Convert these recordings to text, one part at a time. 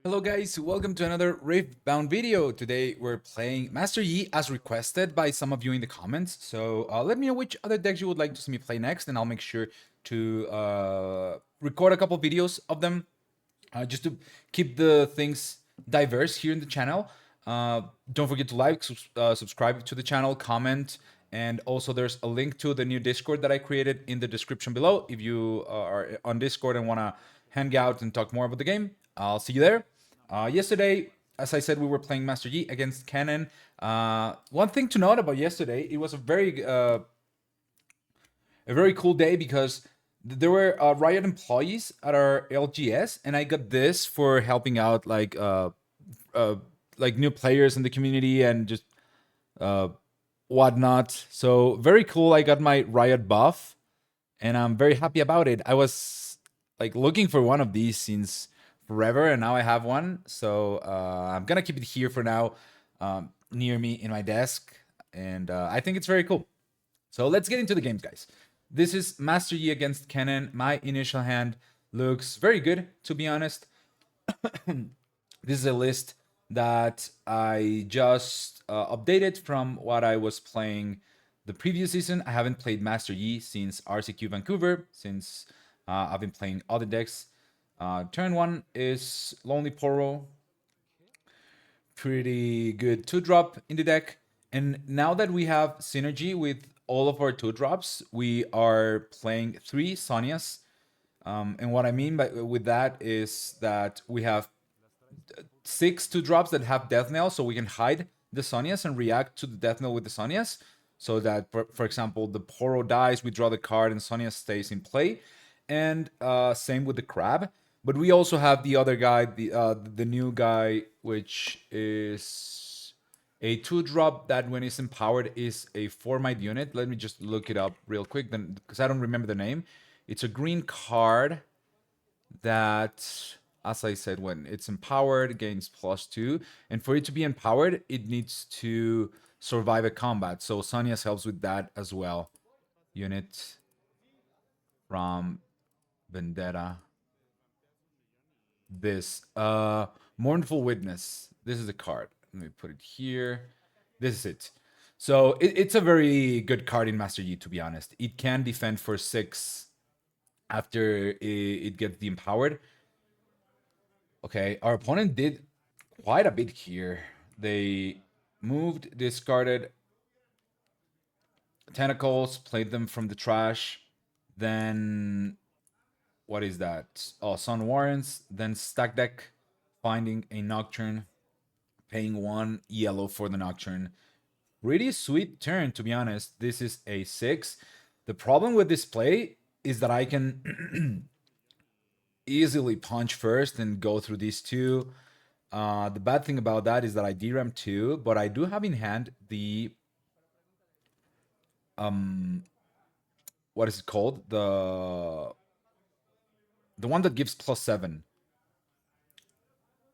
Hello guys, welcome to another riftbound video. Today we're playing Master Yi as requested by some of you in the comments. So let me know which other decks you would like to see me play next, and I'll make sure to record a couple videos of them just to keep the things diverse here in the channel. Don't forget to like, subscribe to the channel, comment, and also there's a link to the new Discord that I created in the description below. If you are on Discord and want to hang out and talk more about the game, I'll see you there. Yesterday, as I said, we were playing Master Yi against Kennen. One thing to note about yesterday, it was a very cool day because there were Riot employees at our LGS, and I got this for helping out like new players in the community and just uh, whatnot. So very cool. I got my Riot buff, and I'm very happy about it. I was like looking for one of these since forever, and now I have one. So I'm gonna keep it here for now, near me in my desk, and I think it's very cool. So let's get into the games, guys. This is Master Yi against Kennen. My initial hand looks very good, to be honest. This is a list that I just updated from what I was playing the previous season. I haven't played Master Yi since RCQ Vancouver, since I've been playing other decks. Turn one is Lonely Poro. Pretty good 2-drop in the deck. And now that we have synergy with all of our 2-drops, we are playing 3 Sonias. And what I mean with that is that we have 6 2-drops that have Death Knell, so we can hide the Sonias and react to the Death Knell with the Sonias. So that, for example, the Poro dies, we draw the card, and Sonia stays in play. And same with the Crab. But we also have the other guy, the new guy, which is a 2-drop that when it's empowered is a 4-might unit. Let me just look it up real quick, then, because I don't remember the name. It's a green card that, as I said, when it's empowered, gains +2. And for it to be empowered, it needs to survive a combat. So Sonia's helps with that as well. Unit from Vendetta. This Mournful Witness. This is a card. Let me put it here. This is it. So it's a very good card in Master Yi, to be honest. It can defend for 6 after it gets the empowered. Okay, our opponent did quite a bit here. They moved, discarded tentacles, played them from the trash. Then, what is that? Oh, Sun Warrants. Then stack deck, finding a Nocturne, paying 1 yellow for the Nocturne. Pretty sweet turn, to be honest. This is a 6. The problem with this play is that I can easily punch first and go through these 2. The bad thing about that is that I DRAM 2, but I do have in hand the what is it called? The one that gives +7.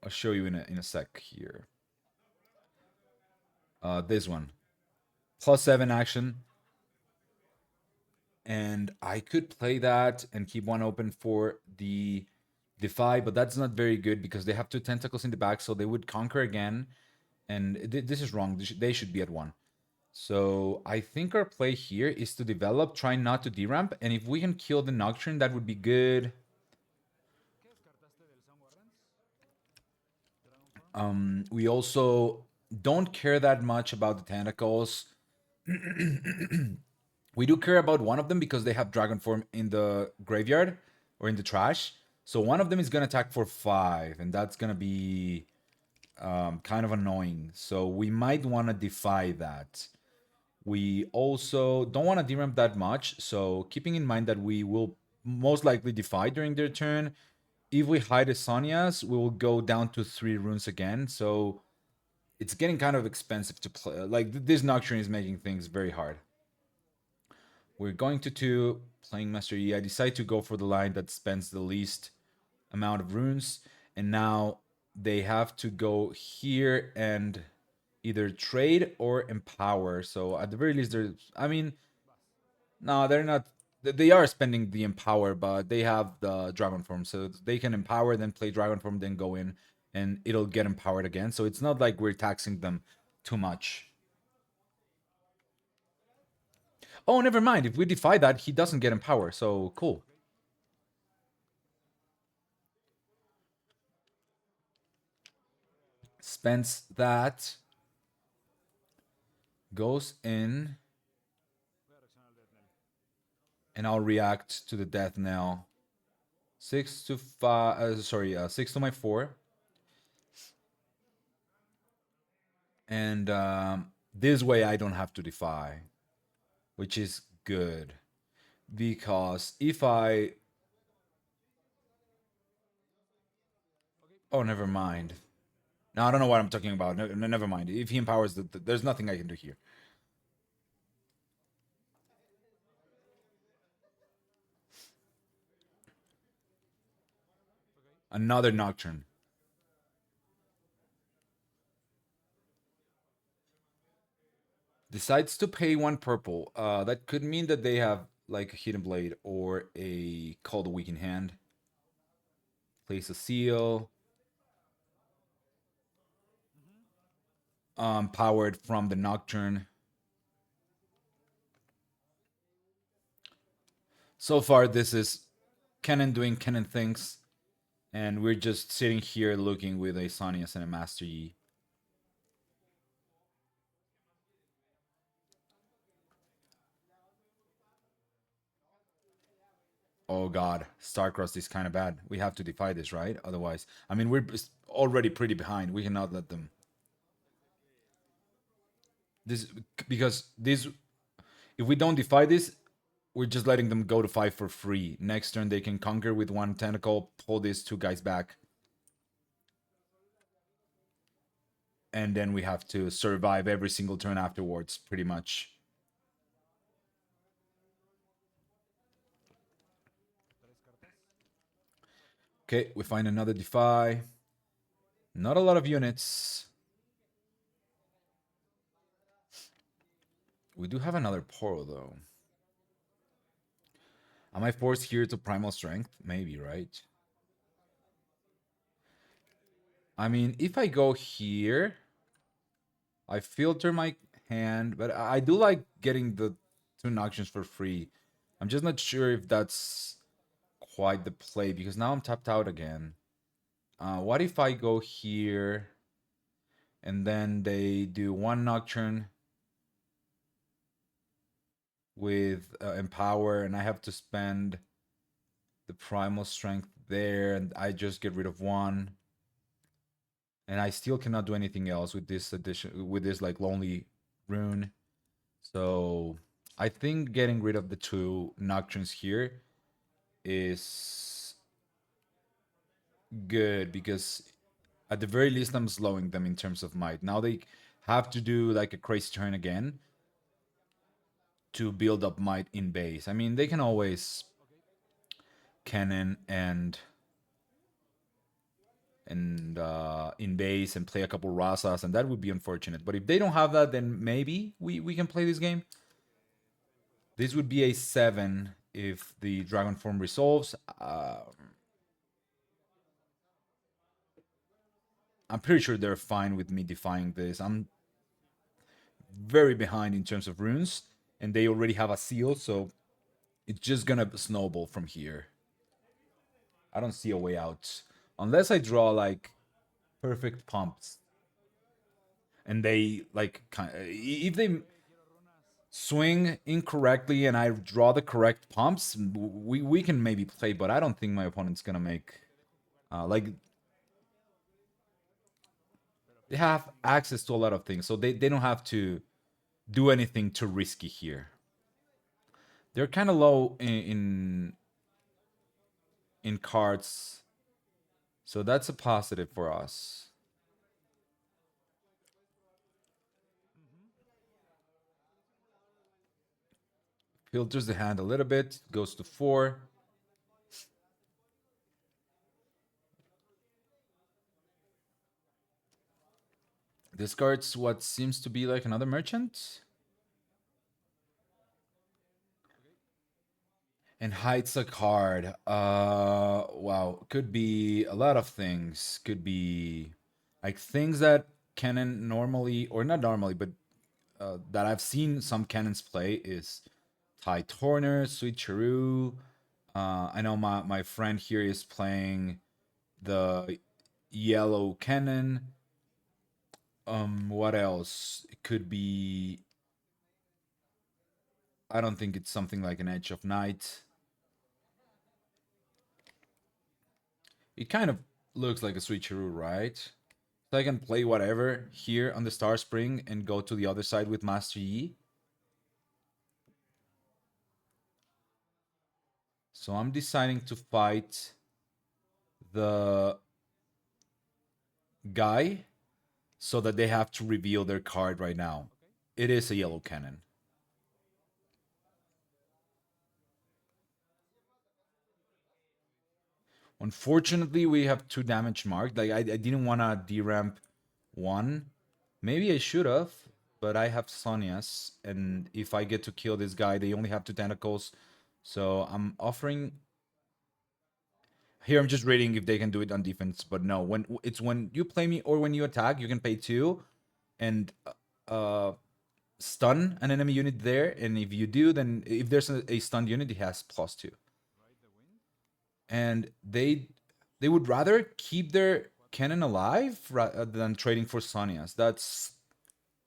I'll show you in a sec here. This one. +7 action. And I could play that and keep one open for the Defy, but that's not very good because they have 2 tentacles in the back, so they would conquer again. And this is wrong. They should be at 1. So I think our play here is to develop, try not to deramp, and if we can kill the Nocturne, that would be good. We also don't care that much about the tentacles. We do care about one of them because they have Dragon Form in the graveyard or in the trash. So one of them is going to attack for 5, and that's going to be kind of annoying. So we might want to defy that. We also don't want to deramp that much, so keeping in mind that we will most likely defy during their turn. If we hide the Sonias, we will go down to 3 runes again, so it's getting kind of expensive to play. Like, this Nocturne is making things very hard. We're going to 2, playing Master Yi. I decide to go for the line that spends the least amount of runes, and now they have to go here and either trade or empower. So at the very least, no, they're not. They are spending the empower, but they have the dragon form, so they can empower, then play dragon form, then go in and it'll get empowered again. So it's not like we're taxing them too much. Oh, never mind. If we defy that, he doesn't get empowered. So cool. Spends that. Goes in. And I'll react to the death knell. 6 to 5. Sorry, 6 to my 4. And this way I don't have to defy, which is good. Because if I... Oh, never mind. No, I don't know what I'm talking about. Never mind. If he empowers, there's nothing I can do here. Another Nocturne. Decides to pay 1 purple. That could mean that they have like a Hidden Blade or a Call the Weak in hand. Place a seal. Powered from the Nocturne. So far, this is Kennen doing Kennen things, and we're just sitting here looking with a Sonius and a Master Yi. Oh god, Starcross is kind of bad. We have to defy this, right? Otherwise, I mean, we're already pretty behind. We cannot let them. This because this, if we don't defy this, we're just letting them go to 5 for free. Next turn they can conquer with 1 tentacle, pull these 2 guys back, and then we have to survive every single turn afterwards, pretty much. Okay, we find another defy. Not a lot of units. We do have another portal, though. Am I forced here to Primal Strength? Maybe, right? I mean, if I go here, I filter my hand, but I do like getting the 2 Nocturnes for free. I'm just not sure if that's quite the play, because now I'm tapped out again. What if I go here, and then they do 1 Nocturne with Empower, and I have to spend the Primal Strength there, and I just get rid of 1. And I still cannot do anything else with this addition, with this like lonely rune. So I think getting rid of the 2 Nocturnes here is good, because at the very least I'm slowing them in terms of might. Now they have to do like a crazy turn again to build up might in base. I mean, they can always Kennen and in base and play a couple Rasas, and that would be unfortunate. But if they don't have that, then maybe we can play this game. This would be a 7 if the Dragon Form resolves. I'm pretty sure they're fine with me defying this. I'm very behind in terms of runes, and they already have a seal, so it's just gonna snowball from here. I don't see a way out. Unless I draw like perfect pumps. And they like if they swing incorrectly and I draw the correct pumps, we can maybe play, but I don't think my opponent's gonna make like they have access to a lot of things, so they don't have to do anything too risky here. They're kind of low in cards, so that's a positive for us. Filters the hand a little bit, goes to 4. Discards what seems to be like another merchant. And hides a card. Wow. Could be a lot of things. Could be like things that Kennen normally, or not normally, but that I've seen some Kennens play is Ty Torner, Switcheroo. I know my friend here is playing the yellow Kennen. What else? It could be. I don't think it's something like an Edge of Night. It kind of looks like a switcheroo, right? So I can play whatever here on the Star Spring and go to the other side with Master Yi. So I'm deciding to fight the guy so that they have to reveal their card right now. It is a yellow cannon. Unfortunately, we have 2 damage marked. Like I didn't want to deramp 1. Maybe I should have, but I have Sonia's, and if I get to kill this guy, they only have 2 tentacles. So I'm offering. Here I'm just reading if they can do it on defense, but no. When you play me or when you attack, you can pay 2, and stun an enemy unit there. And if you do, then if there's a stunned unit, it has +2. And they would rather keep their cannon alive rather than trading for Sonias. That's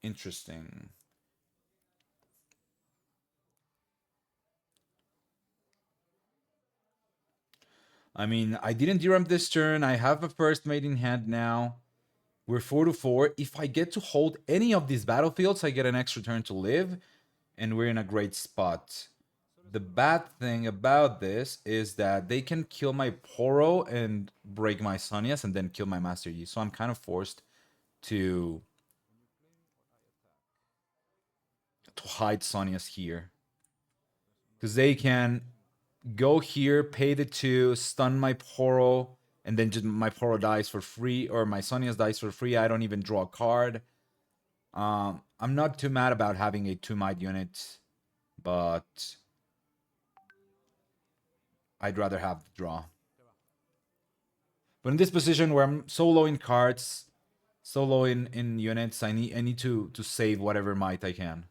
interesting. I mean, I didn't deramp this turn. I have a first mate in hand now. We're 4-4. If I get to hold any of these battlefields, I get an extra turn to live, and we're in a great spot. The bad thing about this is that they can kill my Poro and break my Sonias and then kill my Master Yi. So I'm kind of forced to hide Sonias here. Because they can go here, pay the 2, stun my Poro, and then just my Poro dies for free, or my Sonias dies for free. I don't even draw a card. I'm not too mad about having a 2-might unit, but I'd rather have the draw. But in this position where I'm so low in cards, so low in units, I need to save whatever might I can.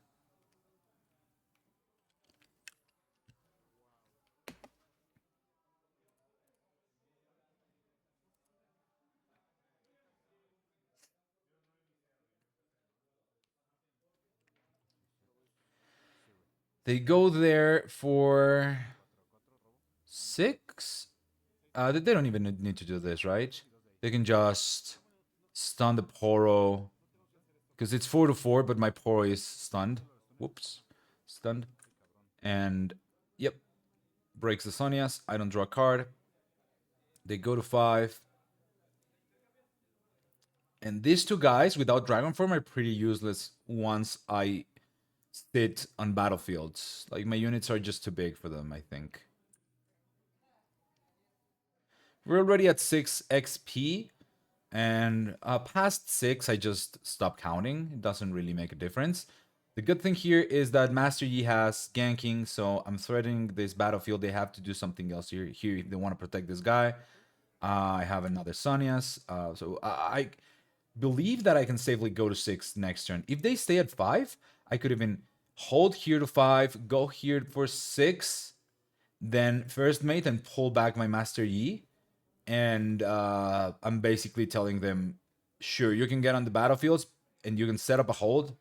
They go there for 6. They don't even need to do this, right? They can just stun the Poro. Because it's 4-4, but my Poro is stunned. Whoops. Stunned. And, yep. Breaks the Sonias. I don't draw a card. They go to 5. And these 2 guys, without Dragon Form, are pretty useless once I sit on battlefields. Like, my units are just too big for them, I think. We're already at 6 XP. And past 6, I just stop counting. It doesn't really make a difference. The good thing here is that Master Yi has ganking, so I'm threatening this battlefield. They have to do something else here if they want to protect this guy. I have another Sonias, so I believe that I can safely go to 6 next turn. If they stay at 5, I could even hold here to 5, go here for 6, then first mate and pull back my Master Yi. And I'm basically telling them, sure, you can get on the battlefields and you can set up a hold.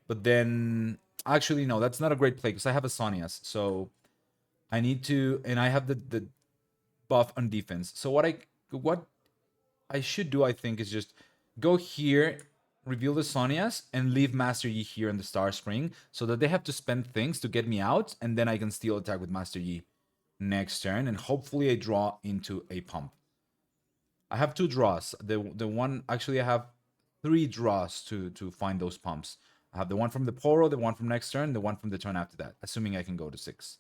But then, actually, no, that's not a great play because I have a Sonias. So I need to, and I have the buff on defense. So what I should do, I think, is just go here, reveal the Sonias, and leave Master Yi here in the Star Spring so that they have to spend things to get me out, and then I can still attack with Master Yi next turn, and hopefully I draw into a pump. I have 2 draws. The one, actually I have 3 draws to find those pumps. I have the one from the Poro, the one from next turn, the one from the turn after that, assuming I can go to 6.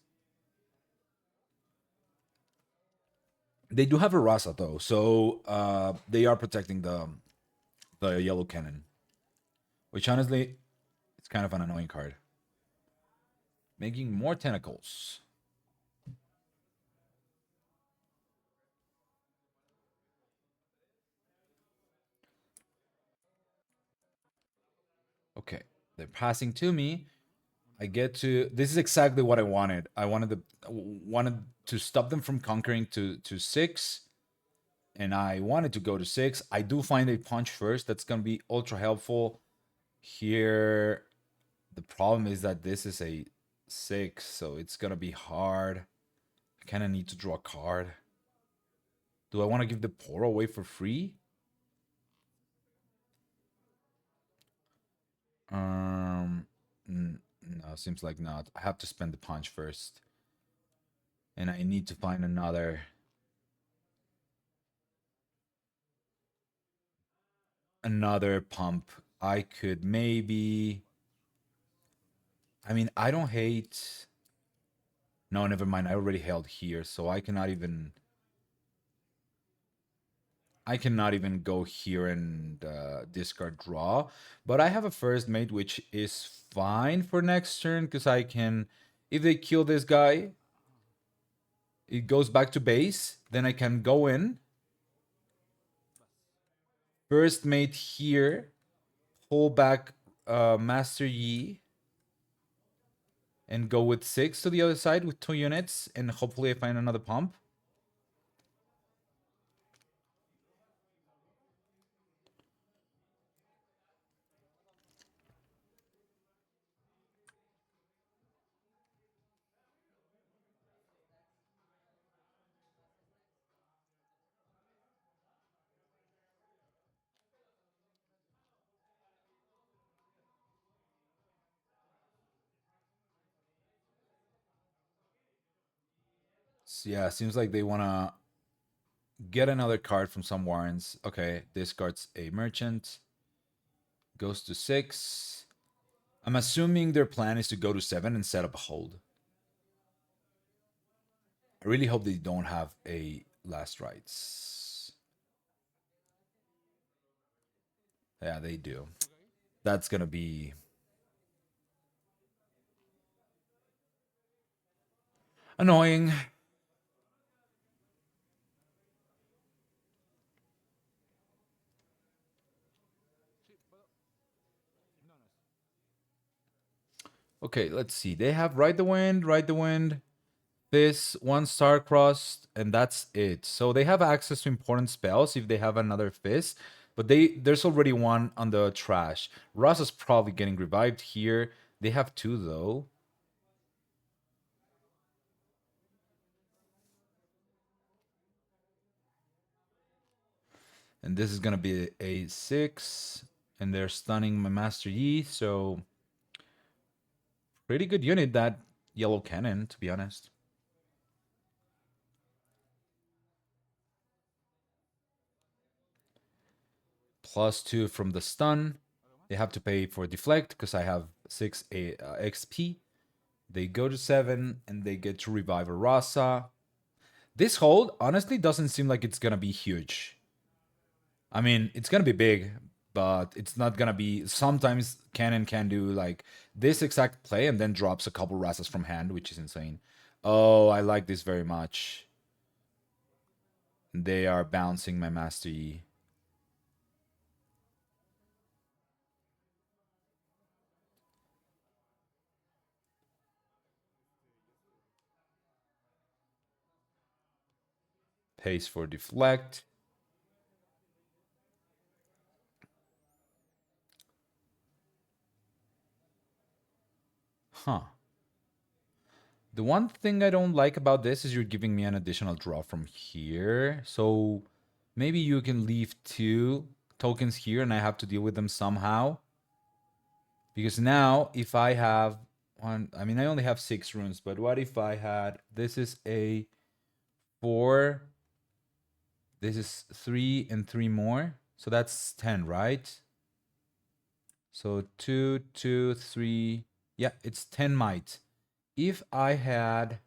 They do have a Rasa though, so they are protecting the yellow cannon, which honestly, it's kind of an annoying card. Making more tentacles. Okay, they're passing to me. I get to. This is exactly what I wanted. I wanted to stop them from conquering to 6, and I wanted to go to 6. I do find a punch first. That's gonna be ultra helpful here. The problem is that this is a 6, so it's gonna be hard. I kind of need to draw a card. Do I want to give the Poro away for free? No, seems like not. I have to spend the punch first, and I need to find another pump. I could maybe. I mean, I don't hate. No, never mind. I already held here, so I cannot even. I cannot even go here and discard draw. But I have a first mate, which is fine for next turn because I can. If they kill this guy, it goes back to base. Then I can go in. First mate here. Pull back Master Yi. And go with 6 to the other side with 2 units. And hopefully I find another pump. So yeah, seems like they want to get another card from some warrants. Okay, discards a merchant. Goes to 6. I'm assuming their plan is to go to 7 and set up a hold. I really hope they don't have a last rites. Yeah, they do. That's gonna be annoying. Okay, let's see. They have Ride the Wind, this one Star-Crossed, and that's it. So they have access to important spells if they have another Fist, but there's already one on the trash. Rasa's probably getting revived here. They have 2 though. And this is gonna be a 6, and they're stunning my Master Yi, so pretty good unit, that yellow Kennen, to be honest. +2 from the stun. They have to pay for deflect because I have 6 XP. They go to 7 and they get to revive a Rasa. This hold honestly doesn't seem like it's gonna be huge. I mean, it's gonna be big, but it's not gonna be. Sometimes Kennen can do like this exact play and then drops a couple Rasas from hand, which is insane. Oh, I like this very much. They are bouncing my Master Yi. Pays for deflect. Huh. The one thing I don't like about this is you're giving me an additional draw from here. So maybe you can leave 2 tokens here and I have to deal with them somehow. Because now if I have one, I mean, I only have 6 runes, but what if I had, this is a 4, this is 3 and 3 more. So that's 10, right? So 2, 2, 3. Yeah, it's 10 might. If I had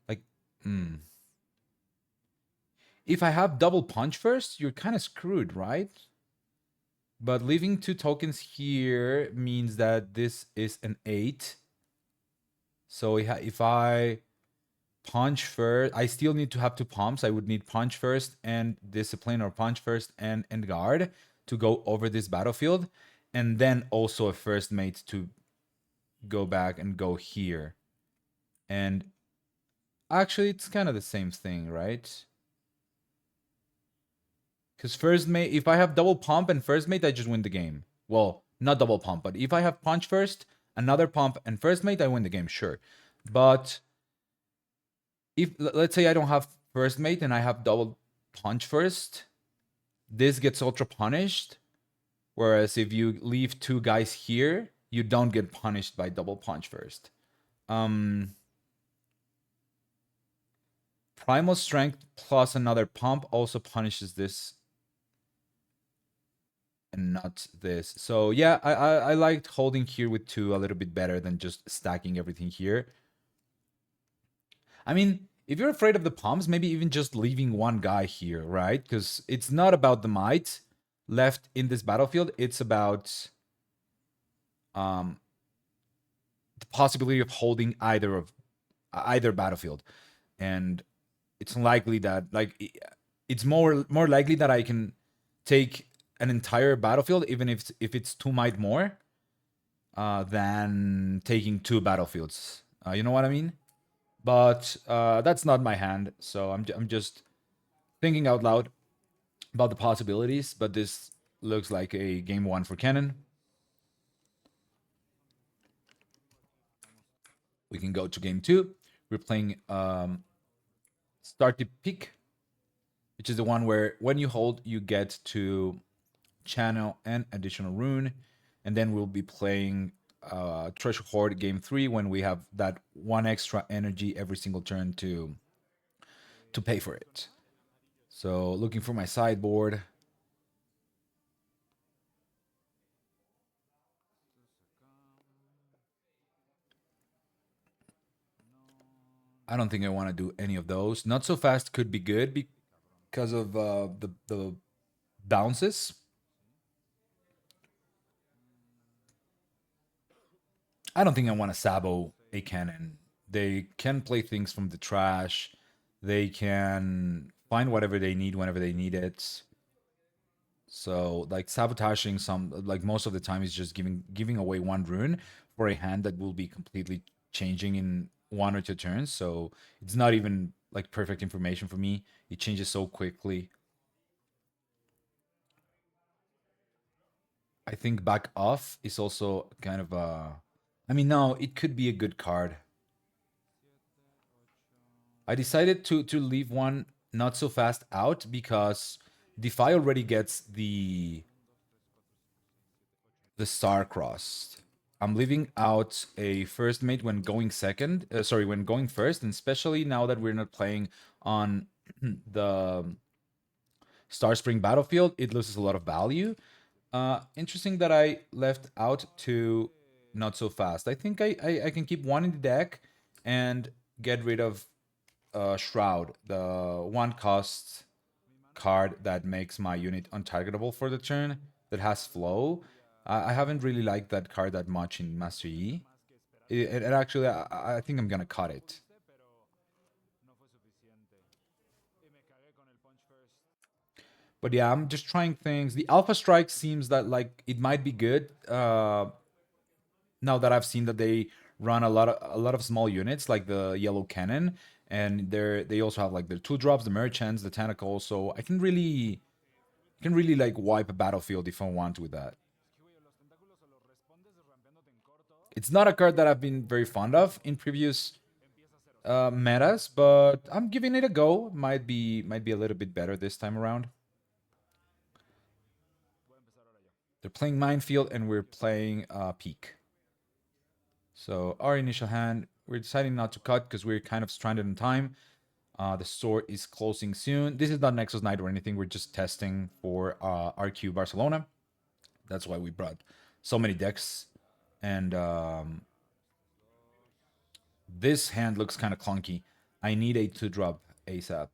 like, if I have double punch first, you're kind of screwed, right? But leaving 2 tokens here means that this is an 8. So if I punch first. I still need to have 2 pumps. I would need punch first and discipline, or punch first and guard to go over this battlefield, and then also a first mate to go back and go here. And actually, it's kind of the same thing, right? Because first mate, if I have double pump and first mate, I just win the game. Well, not double pump, but if I have punch first, another pump, and first mate, I win the game, sure. But if, let's say I don't have first mate and I have double punch first, this gets ultra punished. Whereas if you leave 2 guys here, you don't get punished by double punch first. Primal strength plus another pump also punishes this and not this. So yeah, I liked holding here with 2 a little bit better than just stacking everything here. I mean, if you're afraid of the pumps, maybe even just leaving 1 guy here, right? Because it's not about the might left in this battlefield. It's about the possibility of holding either battlefield. And it's likely that, like, it's more likely that I can take an entire battlefield, even if it's 2 might more, than taking 2 battlefields. You know what I mean? But that's not my hand, so I'm just thinking out loud about the possibilities. But this looks like a game 1 for Kennen. We can go to game 2. We're playing Start to Peak, which is the one where when you hold, you get to channel an additional rune, and then we'll be playing Treasure Hoard game 3 when we have that 1 extra energy every single turn to pay for it. So looking for my sideboard. I don't think I want to do any of those. Not so fast could be good because of the bounces. I don't think I want to sabo a Kennen. They can play things from the trash. They can find whatever they need whenever they need it. So like sabotaging some, like most of the time is just giving away 1 rune for a hand that will be completely changing in 1 or 2 turns. So it's not even like perfect information for me. It changes so quickly. I think back off is also kind of a, I mean, no, it could be a good card. I decided to leave 1 not so fast out because Defy already gets the star-crossed. I'm leaving out a first mate when going second. Sorry, when going first, and especially now that we're not playing on the Star Spring battlefield, it loses a lot of value. Interesting that I left out 2 not so fast. I think I can keep 1 in the deck and get rid of Shroud, the 1 cost card that makes my unit untargetable for the turn, that has flow. I haven't really liked that card that much in Master Yi. It actually, I think I'm gonna cut it. But yeah, I'm just trying things. The Alpha Strike seems that like it might be good. Now that I've seen that they run a lot of small units like the yellow cannon, and they also have like the 2-drops, the merchants, the tentacles. So I can really like wipe a battlefield if I want with that. It's not a card that I've been very fond of in previous metas, but I'm giving it a go. Might be a little bit better this time around. They're playing Minefield and we're playing Peak. So our initial hand, we're deciding not to cut because we're kind of stranded in time. The store is closing soon. This is not Nexus Night or anything. We're just testing for RQ Barcelona. That's why we brought so many decks. And this hand looks kind of clunky. I need a 2-drop ASAP.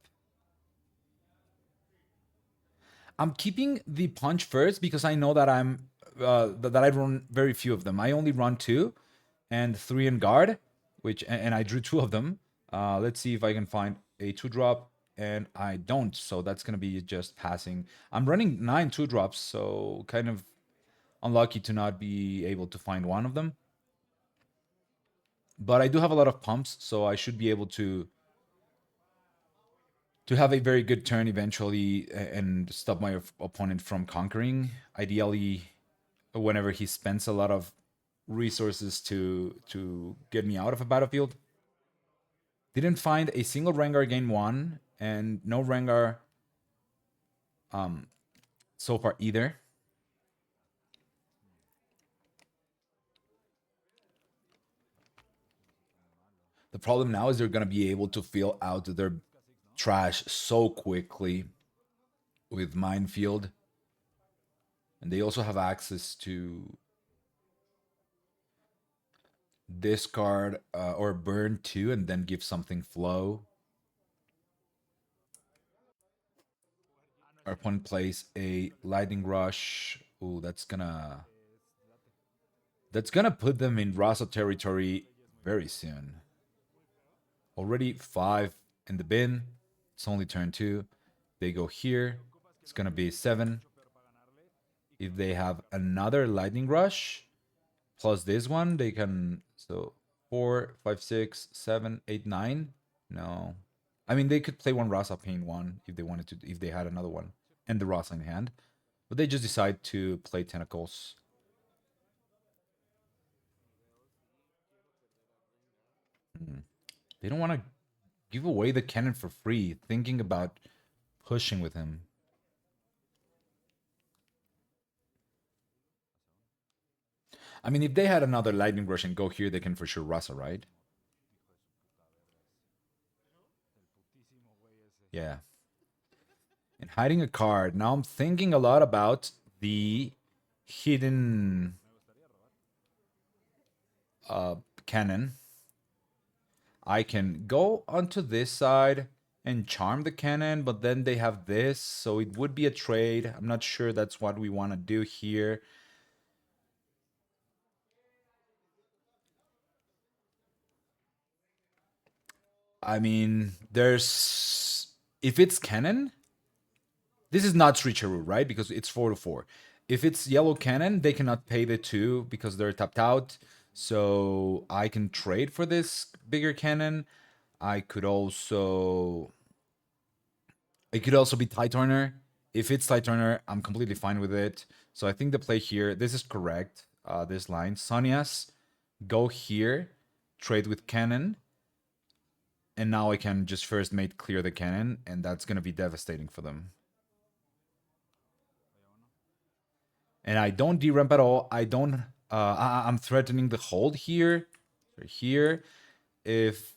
I'm keeping the punch first because I know that that I run very few of them. I only run 2 and 3 in guard, which, and I drew 2 of them. Let's see if I can find a 2-drop, and I don't, so that's gonna be just passing. I'm running 9 2-drops, so kind of unlucky to not be able to find one of them. But I do have a lot of pumps, so I should be able to have a very good turn eventually and stop my opponent from conquering. Ideally, whenever he spends a lot of resources to get me out of a battlefield. Didn't find a single Rengar game 1 and no Rengar so far either. The problem now is they're going to be able to fill out their trash so quickly with Minefield. And they also have access to discard or burn 2 and then give something flow. Our opponent plays a Lightning Rush. Ooh, that's gonna put them in Rasa territory very soon. Already 5 in the bin. It's only turn 2. They go here. It's gonna be 7. If they have another Lightning Rush plus this one, they can. So 4, 5, 6, 7, 8, 9. No. I mean, they could play one Rasa Pain 1 if they wanted to, if they had another one and the Rasa in hand. But they just decide to play Tentacles. They don't want to give away the Kennen for free, thinking about pushing with him. I mean, if they had another Lightning Rush and go here, they can for sure Rasa, right? Yeah. And hiding a card. Now I'm thinking a lot about the hidden Kennen. I can go onto this side and charm the Kennen, but then they have this, so it would be a trade. I'm not sure that's what we want to do here. I mean, there's if it's Kennen, this is not Switcheroo, right? Because it's 4-4. If it's yellow Kennen, they cannot pay the 2 because they're tapped out. So I can trade for this bigger Kennen. I could also it could also be Tide Turner. If it's Tide Turner, I'm completely fine with it. So I think the play here, this is correct. This line, Sonias, go here, trade with Kennen, and now I can just first mate clear the Kennen, and that's gonna be devastating for them. And I don't deramp at all. I don't. I'm threatening the hold here. Here, if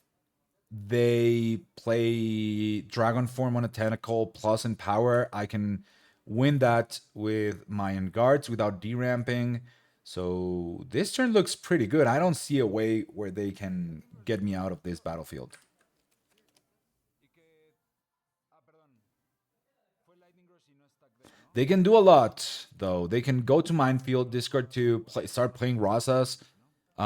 they play Dragon Form on a Tentacle plus in power, I can win that with my guards without deramping. So this turn looks pretty good. I don't see a way where they can get me out of this battlefield. They can do a lot, though. They can go to Minefield, discard to start playing Rasas,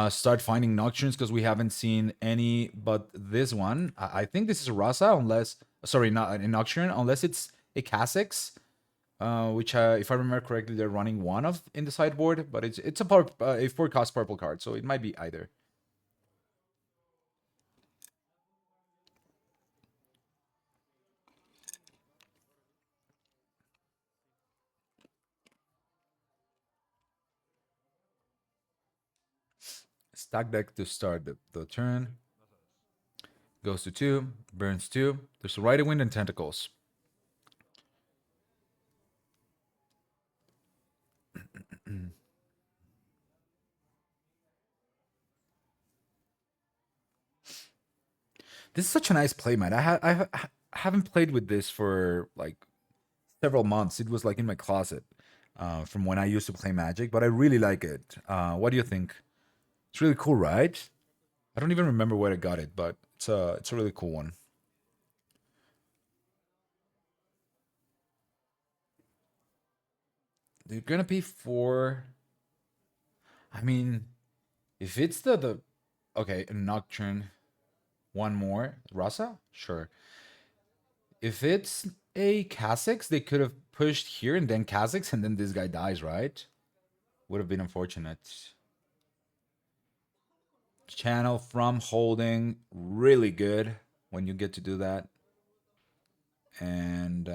start finding Nocturnes because we haven't seen any but this one. I think this is a Rasa, unless sorry, not a Nocturne, unless it's a Kha'Zix, which if I remember correctly, they're running one of in the sideboard, but it's a 4-cost purple card, so it might be either. Stack deck to start the turn. Goes to 2, burns 2. There's a Rider Wind and Tentacles. This is such a nice play, man. I haven't played with this for like several months. It was like in my closet from when I used to play Magic, but I really like it. What do you think? It's really cool, right? I don't even remember where I got it, but it's a really cool one. They're gonna pay 4. I mean, if it's the okay, a Nocturne. One more. Rasa? Sure. If it's a Kha'Zix, they could have pushed here and then Kha'Zix, and then this guy dies, right? Would have been unfortunate. Channel from holding, really good when you get to do that. And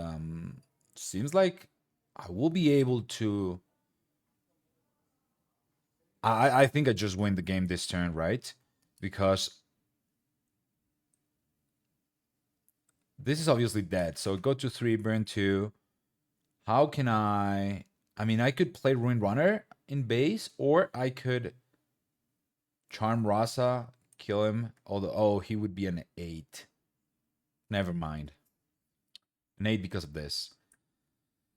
seems like I will be able to. I think I just win the game this turn, right? Because this is obviously dead. So go to 3, burn 2. How can I mean, I could play Ruin Runner in base, or I could Charm Rasa, kill him. Although, oh, he would be an 8. Never mind. An 8 because of this.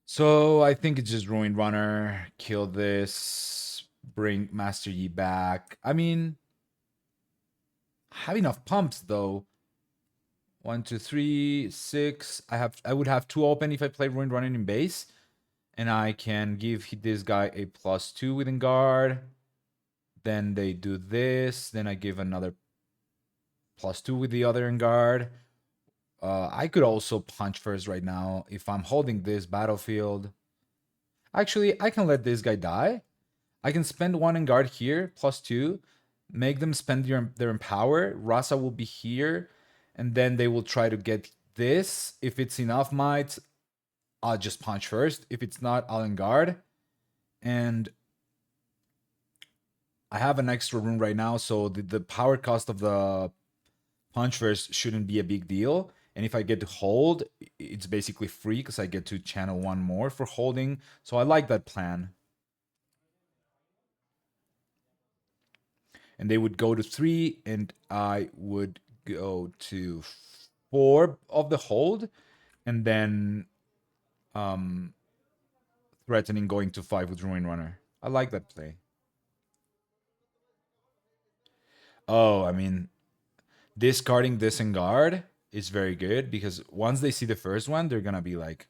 So I think it's just Ruin Runner, kill this, bring Master Yi back. I mean, I have enough pumps though. 1, 2, 3, 6. I would have 2 open if I play Ruin Runner in base. And I can give this guy a +2 within guard. Then they do this. Then I give another +2 with the other in guard. I could also punch first right now if I'm holding this battlefield. Actually, I can let this guy die. I can spend 1 in guard here, +2. Make them spend their empower. Rasa will be here. And then they will try to get this. If it's enough might, I'll just punch first. If it's not, I'll in guard. And I have an extra rune right now, so the power cost of the punch first shouldn't be a big deal. And if I get to hold, it's basically free because I get to channel 1 more for holding. So I like that plan. And they would go to 3, and I would go to 4 of the hold, and then threatening going to 5 with Ruin Runner. I like that play. Oh, I mean, discarding this in guard is very good because once they see the first one, they're gonna be like,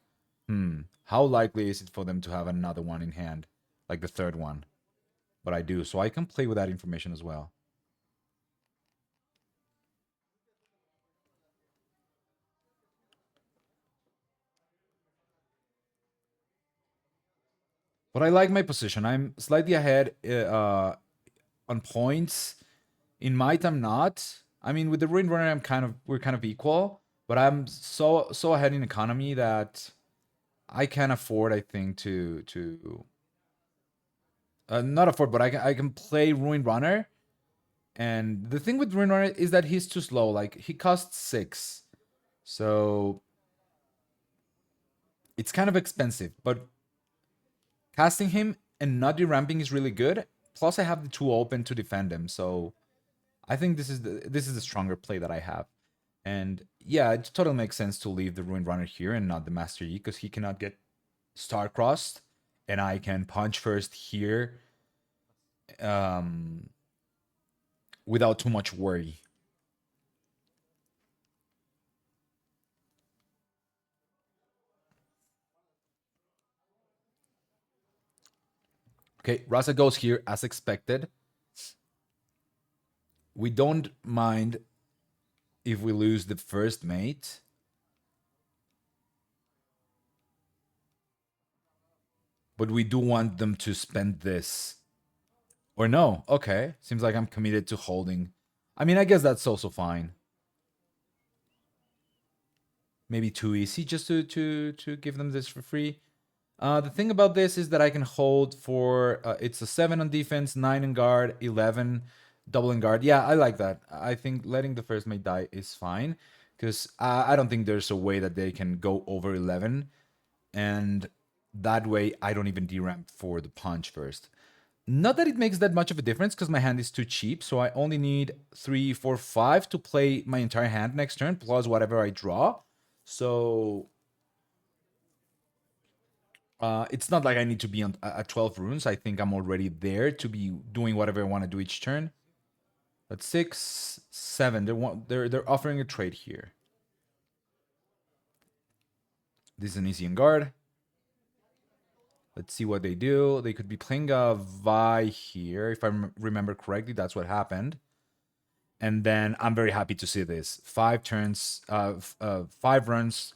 how likely is it for them to have another one in hand, like the third one? But I do, so I can play with that information as well. But I like my position. I'm slightly ahead on points. In might, I'm not. I mean, with the Ruin Runner, we're kind of equal. But I'm so ahead in economy that I can afford, I think, to not afford, but I can play Ruin Runner. And the thing with Ruin Runner is that he's too slow. Like he costs 6, so it's kind of expensive. But casting him and not deramping is really good. Plus, I have the 2 open to defend him, so I think this is the stronger play that I have. And yeah, it totally makes sense to leave the Ruined Runner here and not the Master Yi because he cannot get star-crossed, and I can punch first here without too much worry. Okay, Rasa goes here as expected. We don't mind if we lose the first mate. But we do want them to spend this. Or no, okay. Seems like I'm committed to holding. I mean, I guess that's also fine. Maybe too easy just to give them this for free. The thing about this is that I can hold for it's a 7 on defense, 9 in guard, 11 double in guard. Yeah, I like that. I think letting the first mate die is fine because I don't think there's a way that they can go over 11, and that way I don't even deramp for the punch first. Not that it makes that much of a difference because my hand is too cheap, so I only need 3, 4, 5 to play my entire hand next turn plus whatever I draw. So it's not like I need to be on at 12 runes. I think I'm already there to be doing whatever I want to do each turn. That's 6, 7. They're offering a trade here. This is an easy in guard. Let's see what they do. They could be playing a Vi here, if I remember correctly. That's what happened. And then I'm very happy to see this. 5 turns, 5 runs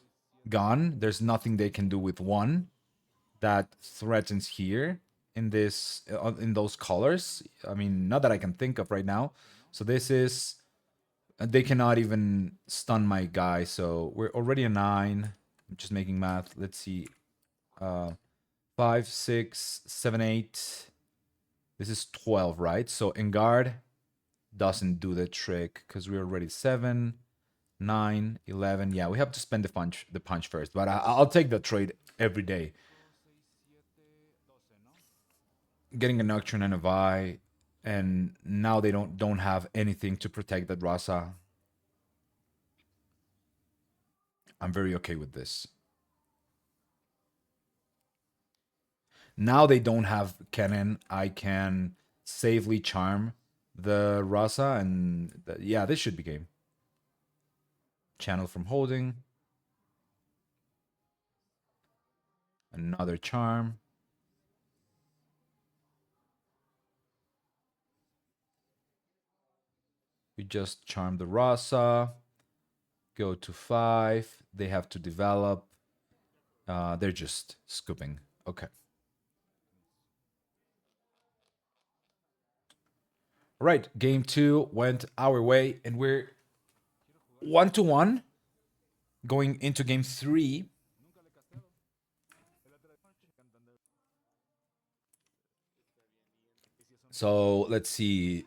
gone. There's nothing they can do with one that threatens here in this in those colors. I mean, not that I can think of right now. So this is they cannot even stun my guy. So we're already a 9. I'm just making math. Let's see. 5, 6, 7, 8. This is 12, right? So Engard doesn't do the trick because we're already 7, 9, 11. Yeah, we have to spend the punch first. But I'll take the trade every day. Getting a Nocturne and a Vi, and now they don't have anything to protect that Rasa. I'm very okay with this. Now they don't have Kennen. I can safely charm the Rasa, and yeah, this should be game. Channel from holding. Another charm. We just charm the Rasa. Go to 5. They have to develop. They're just scooping. Okay. All right. Game 2 went our way, and we're 1-1 going into game 3. So let's see.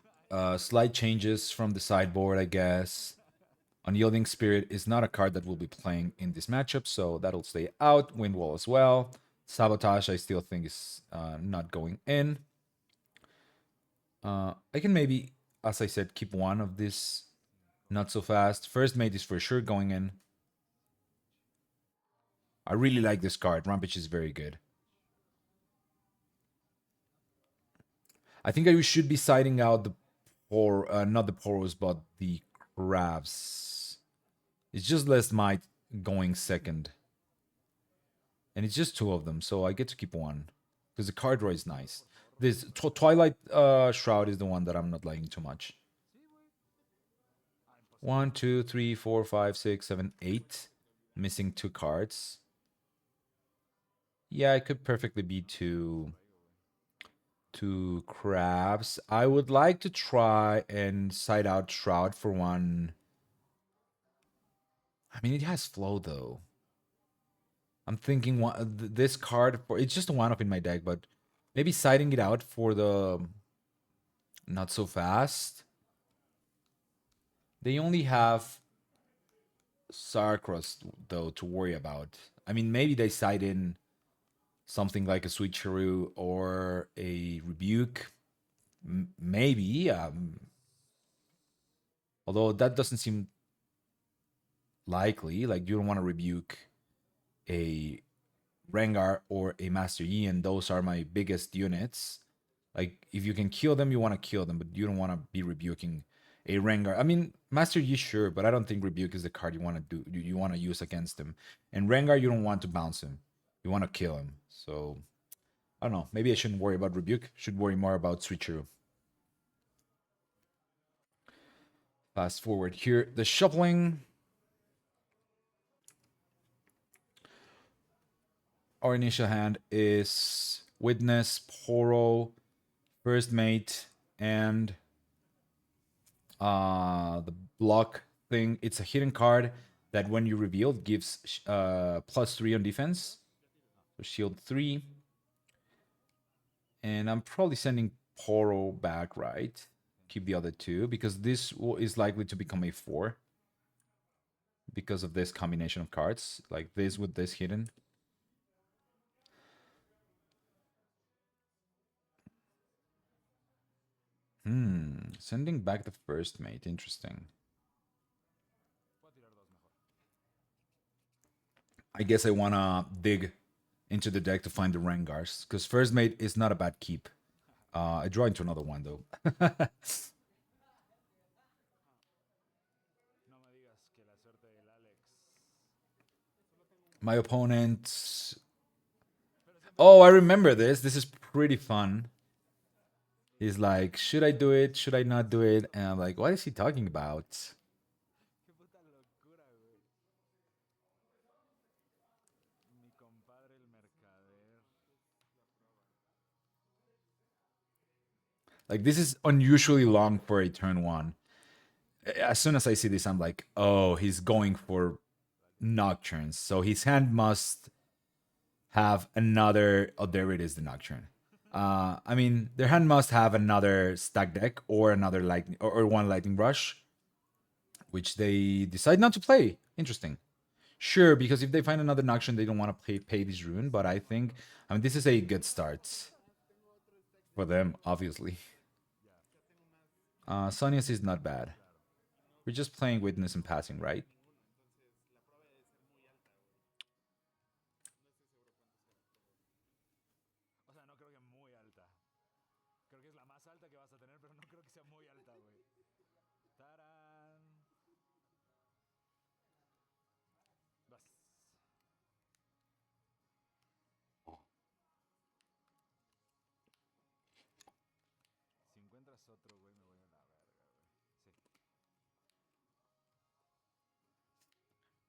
Slight changes from the sideboard, I guess. Unyielding Spirit is not a card that we'll be playing in this matchup, so that'll stay out. Windwall as well. Sabotage, I still think is not going in. I can maybe, as I said, keep one of this. Not so fast. First Mate is for sure going in. I really like this card. Rampage is very good. I think I should be siding out the not the Poros, but the Crabs. It's just less might going second. And it's just 2 of them, so I get to keep one. Because the card draw is nice. This Twilight Shroud is the one that I'm not liking too much. 1, 2, 3, 4, 5, 6, 7, 8. Missing 2 cards. Yeah, it could perfectly be 2 Crabs. I would like to try and side out Shroud for one. I mean, it has flow though. I'm thinking this card for it's just a 1-up in my deck, but maybe siding it out for the not so fast. They only have Sarkros though to worry about. I mean, maybe they side in something like a Switcheroo or a Rebuke. Maybe. Although that doesn't seem likely. Like, you don't want to Rebuke a Rengar or a Master Yi, and those are my biggest units. Like, if you can kill them, you want to kill them, but you don't want to be rebuking a Rengar. I mean, Master Yi, sure, but I don't think Rebuke is the card you want to do. You want to use against him. And Rengar, you don't want to bounce him. You want to kill him. So, I don't know. Maybe I shouldn't worry about Rebuke. Should worry more about Switcheroo. Fast forward here. The shuffling. Our initial hand is Witness, Poro, First Mate, and the block thing. It's a hidden card that when you reveal it gives +3 on defense. So shield 3. And I'm probably sending Poro back, right? Keep the other 2 because this is likely to become a 4 because of this combination of cards, like this with this hidden. Sending back the First Mate, interesting. I guess I wanna dig into the deck to find the Rengars, because First Mate is not a bad keep. I draw into another one though. My opponent. Oh, I remember this. This is pretty fun. He's like, should I do it? Should I not do it? And I'm like, what is he talking about? Like, this is unusually long for a turn one. As soon as I see this, I'm like, oh, he's going for Nocturnes. So his hand must have another. Oh, there it is, the Nocturne. I mean, their hand must have another stack deck or another lightning or one lightning rush, which they decide not to play. Interesting. Sure, because if they find another Nocturne, they don't want to pay this rune. But I mean, this is a good start for them, obviously. Sonia's is not bad. We're just playing Witness and passing, right?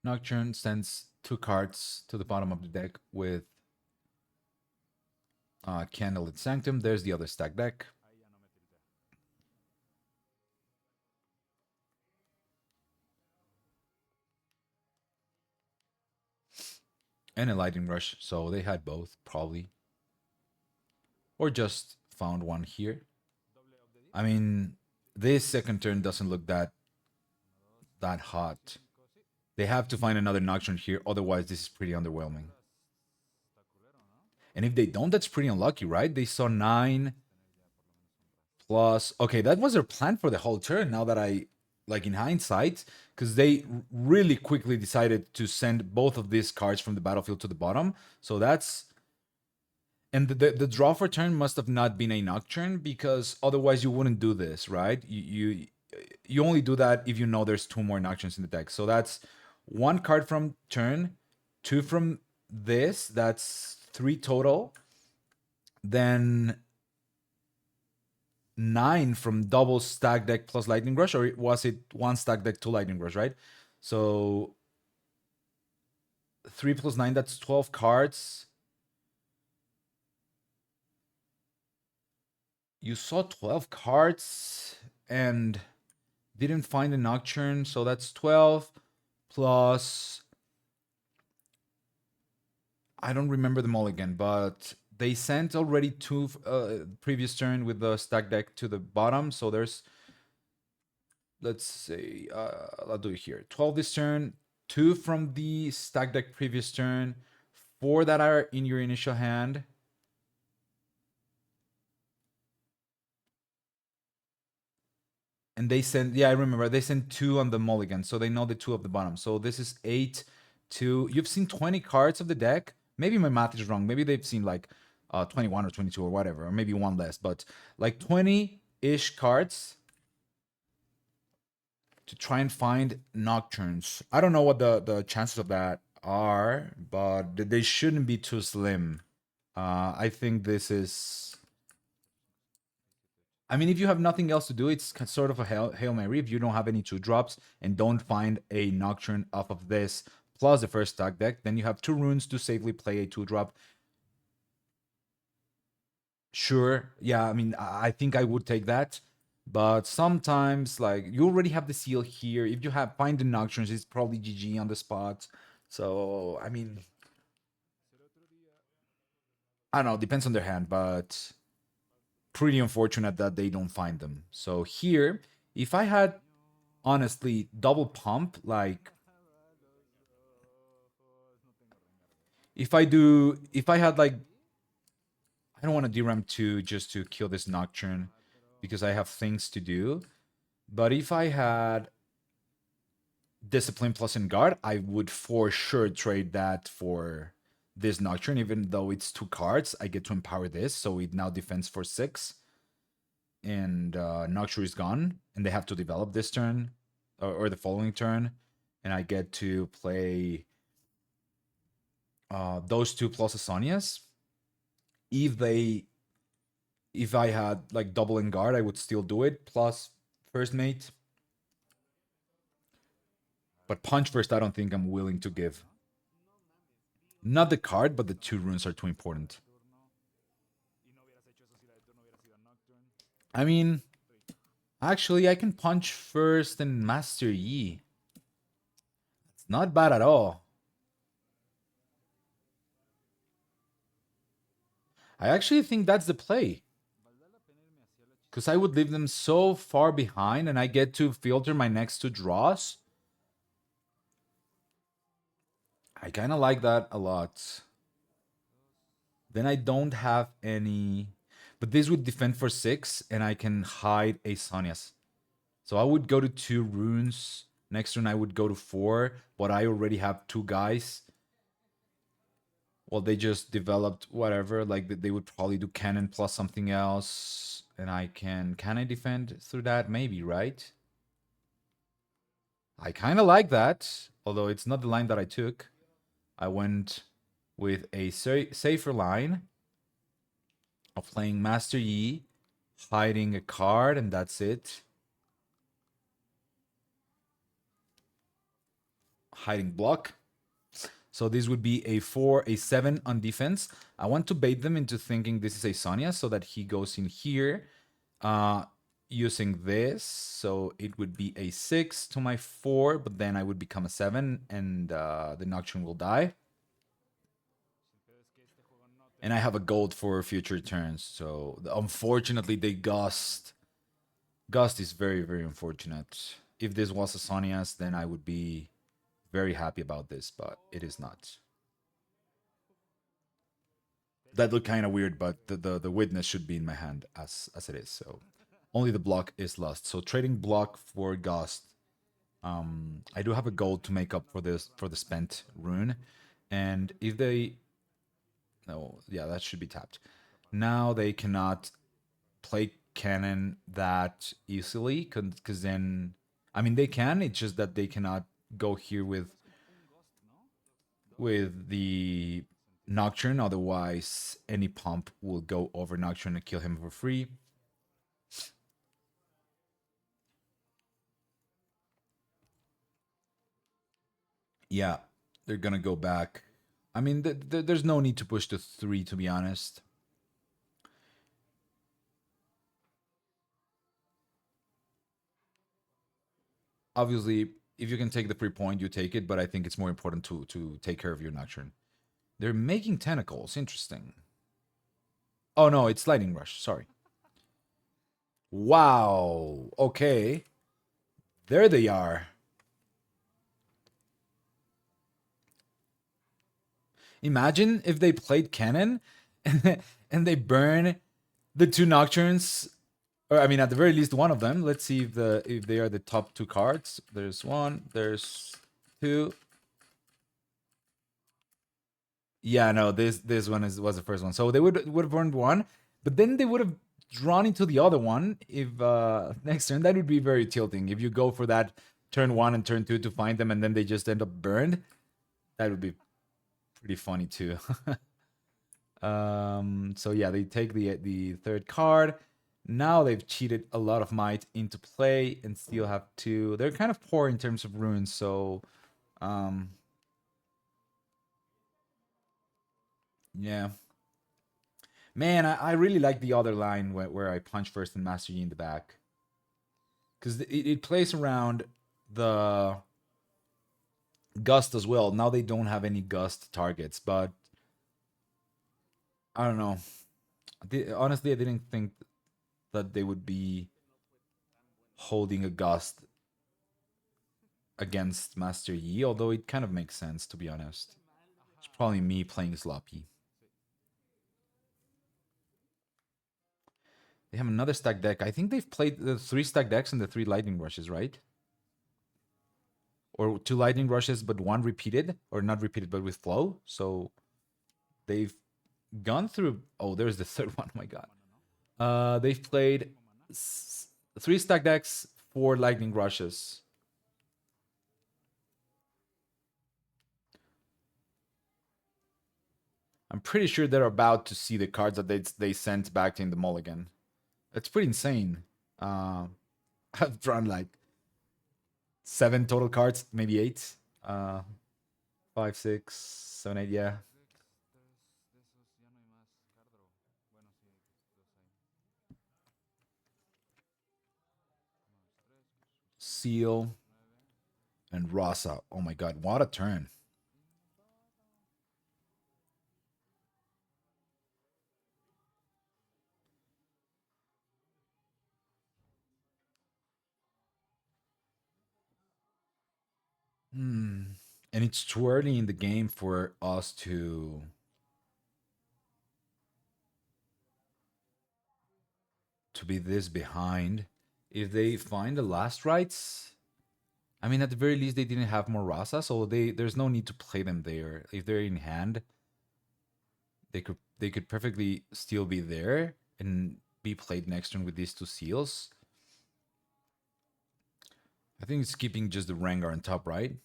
Nocturne sends 2 cards to the bottom of the deck with Candle and Sanctum. There's the other stack deck. And a Lightning Rush, so they had both, probably. Or just found one here. I mean, this second turn doesn't look that hot. They have to find another Nocturne here, otherwise this is pretty underwhelming. And if they don't, that's pretty unlucky, right? They saw 9 plus. Okay, that was their plan for the whole turn. Now that I, like in hindsight, because they really quickly decided to send both of these cards from the battlefield to the bottom. So that's. And the draw for turn must have not been a Nocturne, because otherwise you wouldn't do this, right? You only do that if you know there's 2 more Nocturnes in the deck. So that's 1 card from turn, 2 from this. That's 3 total. Then 9 from double stack deck plus Lightning Rush, or was it 1 stack deck, 2 Lightning Rush, right? So 3 plus 9, that's 12 cards. You saw 12 cards and didn't find a Nocturne, so that's 12 plus. I don't remember them all again, but they sent already 2 previous turn with the stack deck to the bottom. So there's, let's say, I'll do it here. 12 this turn, 2 from the stack deck previous turn, 4 that are in your initial hand. And they sent, yeah, I remember, they sent 2 on the mulligan, so they know the 2 of the bottom. So this is 8, 2. You've seen 20 cards of the deck. Maybe my math is wrong. Maybe they've seen like 21 or 22 or whatever, or maybe 1 less, but like 20-ish cards to try and find Nocturnes. I don't know what the chances of that are, but they shouldn't be too slim. I think this is. I mean, if you have nothing else to do, it's sort of a Hail Mary. If you don't have any 2-drops and don't find a Nocturne off of this plus the first stack deck, then you have 2 runes to safely play a 2-drop. Sure, yeah, I mean, I think I would take that. But sometimes, like, you already have the seal here. If you find the Nocturnes, it's probably GG on the spot. So, I mean, I don't know, depends on their hand, but pretty unfortunate that they don't find them. So here, if I had honestly double pump, like if I had like, I don't want to DRAM 2 just to kill this Nocturne because I have things to do. But if I had Discipline plus in guard, I would for sure trade that for this Nocturne, even though it's 2 cards. I get to empower this, so it now defends for 6. And Nocturne is gone, and they have to develop this turn or the following turn, and I get to play those 2 plus Asanias. If If I had like double in guard, I would still do it, plus first mate. But punch first, I don't think I'm willing to give. Not the card, but the 2 runes are too important. I mean, actually, I can punch first and Master Yi. It's not bad at all. I actually think that's the play. Because I would leave them so far behind and I get to filter my next 2 draws. I kind of like that a lot. Then I don't have any... But this would defend for 6 and I can hide a Sonias. So I would go to 2 runes. Next turn I would go to 4, but I already have 2 guys. Well, they just developed whatever. Like they would probably do Kennen plus something else. And I can I defend through that? Maybe, right? I kind of like that. Although it's not the line that I took. I went with a safer line of playing Master Yi, hiding a card, and that's it. Hiding block. So this would be a 4, a 7 on defense. I want to bait them into thinking this is a Sonya so that he goes in here using this. So it would be a 6 to my 4, but then I would become a 7 and the Nocturne will die. And I have a gold for future turns. So unfortunately, they Gust. Gust is very, very unfortunate. If this was a Sonias, then I would be very happy about this, but it is not. That looked kind of weird, but the witness should be in my hand as it is. So only the block is lost. So trading block for Gust. I do have a gold to make up for the spent rune, and if they, no, yeah, that should be tapped. Now they cannot play Kennen that easily, because then, I mean, they can. It's just that they cannot go here with the Nocturne. Otherwise, any pump will go over Nocturne and kill him for free. Yeah, they're gonna go back. I mean, there's no need to push to 3, to be honest. Obviously, if you can take the free point, you take it, but I think it's more important to take care of your Nocturne. They're making tentacles. Interesting. Oh, no, it's Lightning Rush. Sorry. Wow. Okay. There they are. Imagine if they played Kennen and they burn the 2 Nocturnes, or I mean, at the very least, one of them. Let's see if they are the top 2 cards. There's 1, there's 2. Yeah, no, this one was the first one. So they would have burned 1, but then they would have drawn into the other one. If next turn, that would be very tilting. If you go for that turn 1 and turn 2 to find them, and then they just end up burned, that would be pretty funny too. So yeah, they take the 3rd card. Now they've cheated a lot of might into play and still have 2. They're kind of poor in terms of runes, so yeah. Man, I really like the other line where I punch first and Master Yi in the back. Because it plays around the Gust as well. Now they don't have any Gust targets, but I don't know. Honestly, I didn't think that they would be holding a Gust against Master Yi, although it kind of makes sense, to be honest. It's probably me playing sloppy. They have another stack deck. I think they've played the 3 stack decks and the 3 lightning rushes, right? Or 2 lightning rushes, but 1 repeated, or not repeated, but with flow. So they've gone through. Oh, there's the 3rd one. Oh my god. They've played 3 stack decks, 4 lightning rushes. I'm pretty sure they're about to see the cards that they sent back in the mulligan. It's pretty insane. I've drawn like 7 total cards, maybe 8. 5, 6, 7, 8, yeah. Seal and Rasa. Oh my god, what a turn. Hmm. And it's too early in the game for us to be this behind. If they find the last rights, I mean, at the very least, they didn't have more Rasa, so there's no need to play them there. If they're in hand, they could perfectly still be there and be played next turn with these 2 seals. I think it's keeping just the Rengar on top, right?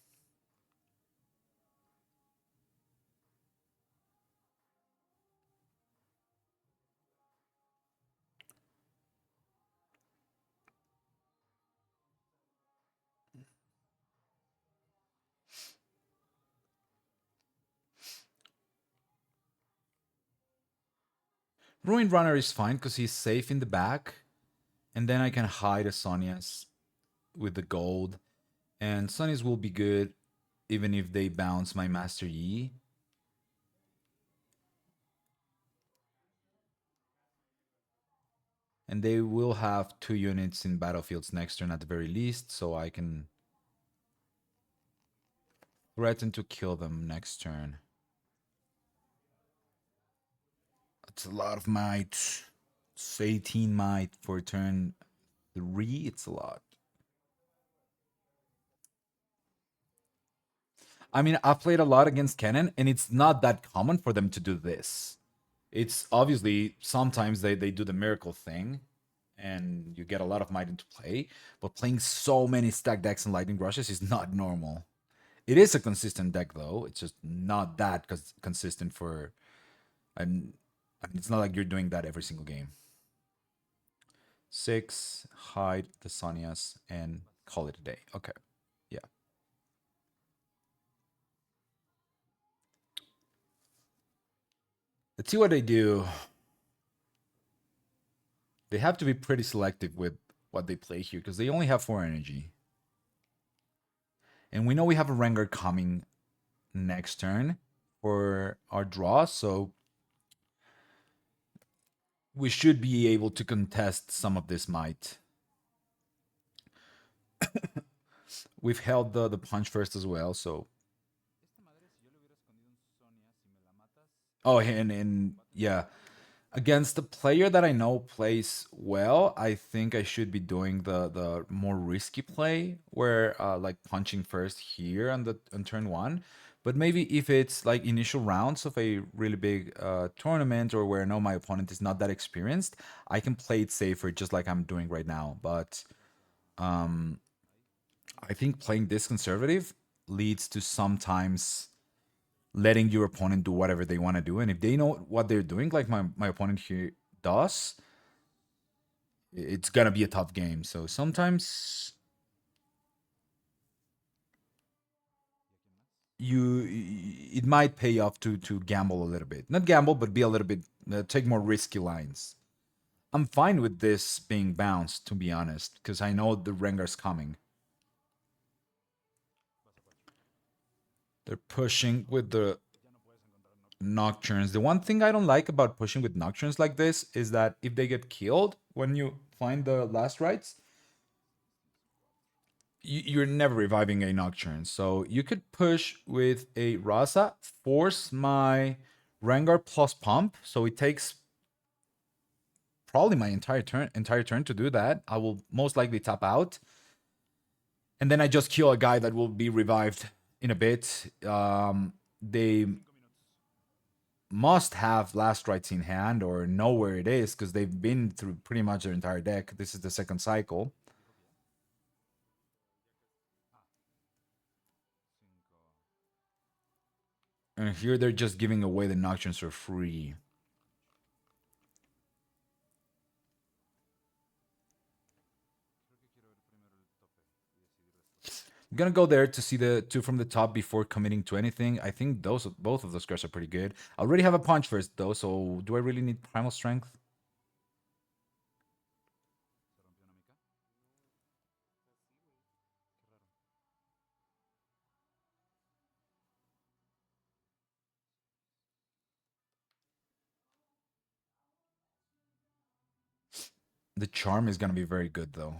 Ruined Runner is fine because he's safe in the back. And then I can hide a Sonya's with the gold. And Sonya's will be good even if they bounce my Master Yi. And they will have 2 units in battlefields next turn at the very least, so I can threaten to kill them next turn. That's a lot of might. It's 18 might for turn 3. It's a lot. I mean, I've played a lot against Kennen, and it's not that common for them to do this. It's obviously sometimes they do the miracle thing, and you get a lot of might into play, but playing so many stack decks and lightning rushes is not normal. It is a consistent deck though. It's just not that consistent for, and I mean, it's not like you're doing that every single game. 6, hide the Sonias, and call it a day. Okay, yeah. Let's see what they do. They have to be pretty selective with what they play here because they only have 4 energy. And we know we have a Rengar coming next turn for our draw, so we should be able to contest some of this might. We've held the punch first as well, so. Oh, and yeah, against the player that I know plays well, I think I should be doing the more risky play where like punching first here on turn 1. But maybe if it's like initial rounds of a really big tournament or where I know my opponent is not that experienced, I can play it safer just like I'm doing right now. But I think playing this conservative leads to sometimes letting your opponent do whatever they want to do. And if they know what they're doing, like my opponent here does, it's gonna be a tough game. So sometimes it might pay off to gamble a little bit. Not gamble, but be a little bit take more risky lines. I'm fine with this being bounced, to be honest, because I know the Rengar's coming. They're pushing with the Nocturnes. The one thing I don't like about pushing with Nocturnes like this is that if they get killed when you find the last rights, you're never reviving a Nocturne. So you could push with a Rasa, force my Rengar plus pump, so it takes probably my entire turn to do that. I will most likely tap out, and then I just kill a guy that will be revived in a bit. They must have last rights in hand or know where it is because they've been through pretty much their entire deck. This is the second cycle. And here they're just giving away the Nocturnes for free. I'm gonna go there to see the two from the top before committing to anything. I think both of those cards are pretty good. I already have a punch first though, so do I really need Primal Strength? The Charm is gonna be very good though.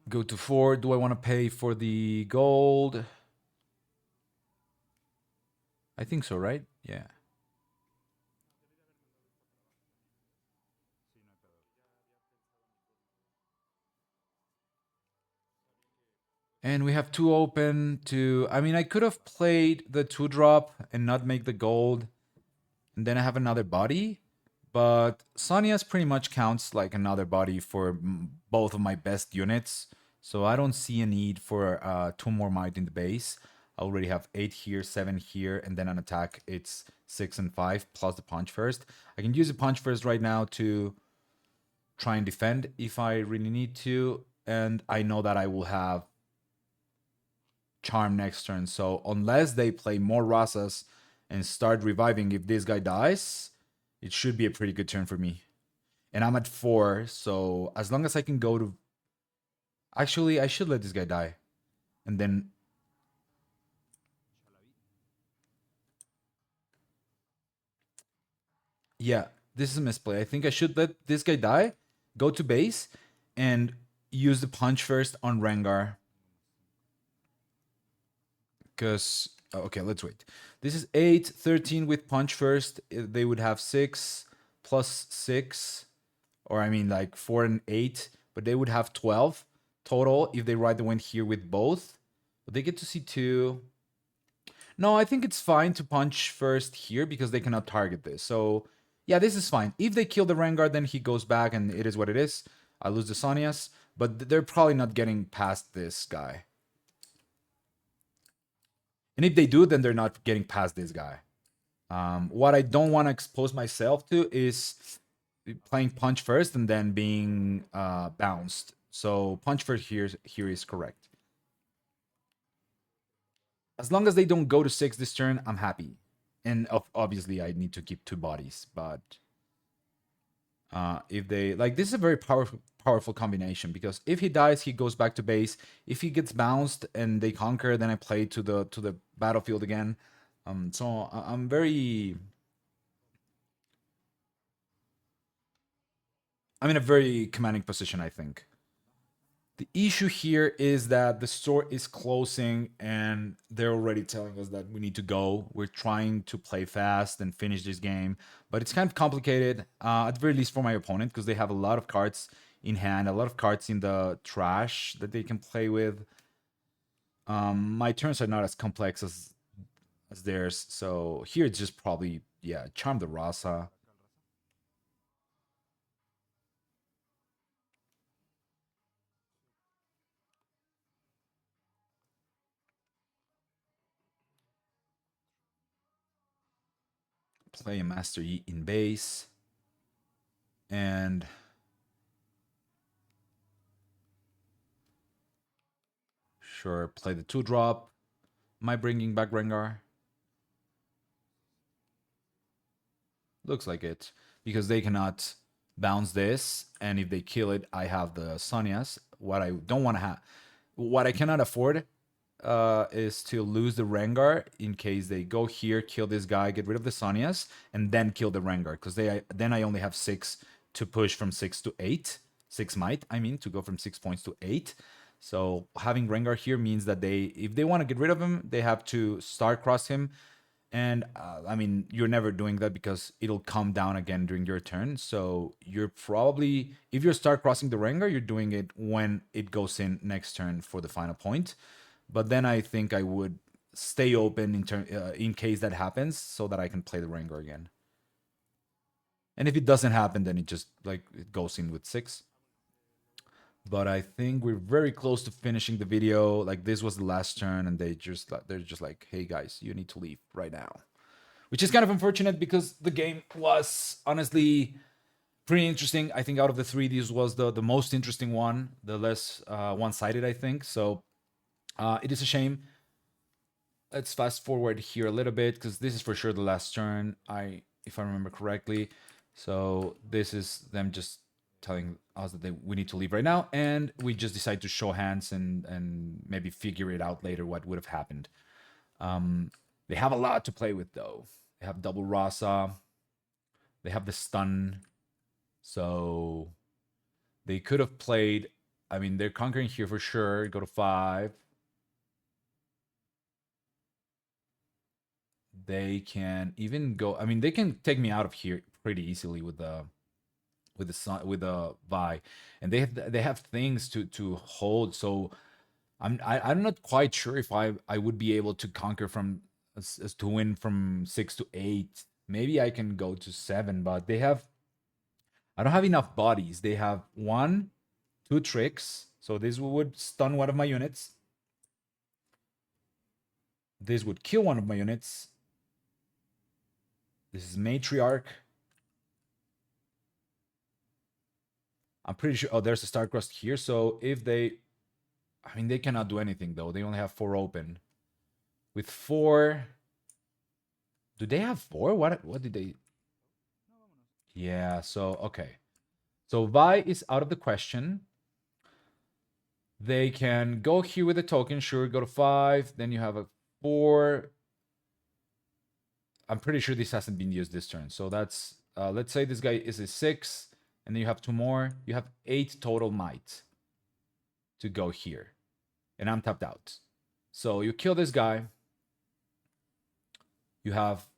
Go to 4. Do I want to pay for the gold? I think so, right? Yeah. And we have 2 open to... I mean, I could have played the 2-drop and not make the gold. And then I have another body. But Sonia's pretty much counts like another body for both of my best units. So I don't see a need for 2 more might in the base. I already have 8 here, 7 here, and then an attack, it's 6 and 5, plus the punch first. I can use the punch first right now to try and defend if I really need to. And I know that I will have Charm next turn. So unless they play more Rasas and start reviving if this guy dies, it should be a pretty good turn for me. And I'm at 4, so as long as I can go to... Actually, I should let this guy die. And then... Yeah, this is a misplay. I think I should let this guy die, go to base, and use the punch first on Rengar. Because... Okay, let's wait. This is 8, 13 with punch first. They would have 6 plus 6. Or I mean like 4 and 8. But they would have 12 total if they ride the wind here with both. But they get to see 2. No, I think it's fine to punch first here because they cannot target this. So yeah, this is fine. If they kill the Rengar, then he goes back and it is what it is. I lose the Sonias. But they're probably not getting past this guy. And if they do, then they're not getting past this guy. What I don't want to expose myself to is playing punch first and then being bounced. So punch first here is correct. As long as they don't go to 6 this turn, I'm happy. And obviously, I need to keep 2 bodies. But if they... Like, this is a very powerful combination because if he dies, he goes back to base. If he gets bounced and they conquer, then I play to the battlefield again. So I'm very... I'm in a very commanding position, I think. The issue here is that the store is closing and they're already telling us that we need to go. We're trying to play fast and finish this game, but it's kind of complicated, at the very least for my opponent, because they have a lot of cards in hand, a lot of cards in the trash that they can play with. My turns are not as complex as theirs, so here it's just probably, yeah, Charm the Rasa. Play a Master Yi in base. And sure, play the 2-drop. Am I bringing back Rengar? Looks like it. Because they cannot bounce this. And if they kill it, I have the Sonias. What I don't want to have... What I cannot afford is to lose the Rengar in case they go here, kill this guy, get rid of the Sonias, and then kill the Rengar. Because then I only have 6 to push from 6 to 8. 6 might, I mean, to go from 6 points to 8. So having Rengar here means that if they want to get rid of him, they have to star-cross him. And I mean, you're never doing that because it'll come down again during your turn. So you're probably, if you're star-crossing the Rengar, you're doing it when it goes in next turn for the final point. But then I think I would stay open in case that happens so that I can play the Rengar again. And if it doesn't happen, then it just, like, it goes in with 6. But I think we're very close to finishing the video. Like this was the last turn, and they're just like, hey guys, you need to leave right now, which is kind of unfortunate because the game was honestly pretty interesting. I think out of the three, this was the most interesting one, the less one-sided, I think. So it is a shame. Let's fast forward here a little bit because this is for sure the last turn. If I remember correctly. So this is them just telling us that we need to leave right now, and we just decide to show hands and maybe figure it out later what would have happened. They have a lot to play with though. They have double Rasa. They have the stun. So they could have played. I mean, they're conquering here for sure. Go to 5. They can even go. I mean, they can take me out of here pretty easily with the Vi, and they have things to hold. So I'm not quite sure if I would be able to conquer from as to win from 6 to 8. Maybe I can go to 7, but they have. I don't have enough bodies. They have 1, 2 tricks. So this would stun one of my units. This would kill one of my units. This is Matriarch. I'm pretty sure. Oh, there's a Starcrust here. So if they. I mean, they cannot do anything, though. They only have 4 open. With 4. Do they have 4? What did they. Yeah, so, okay. So Vi is out of the question. They can go here with a token. Sure, go to 5. Then you have a 4. I'm pretty sure this hasn't been used this turn. So that's, let's say this guy is a 6, and then you have 2 more. You have 8 total might to go here. And I'm tapped out. So you kill this guy. You have,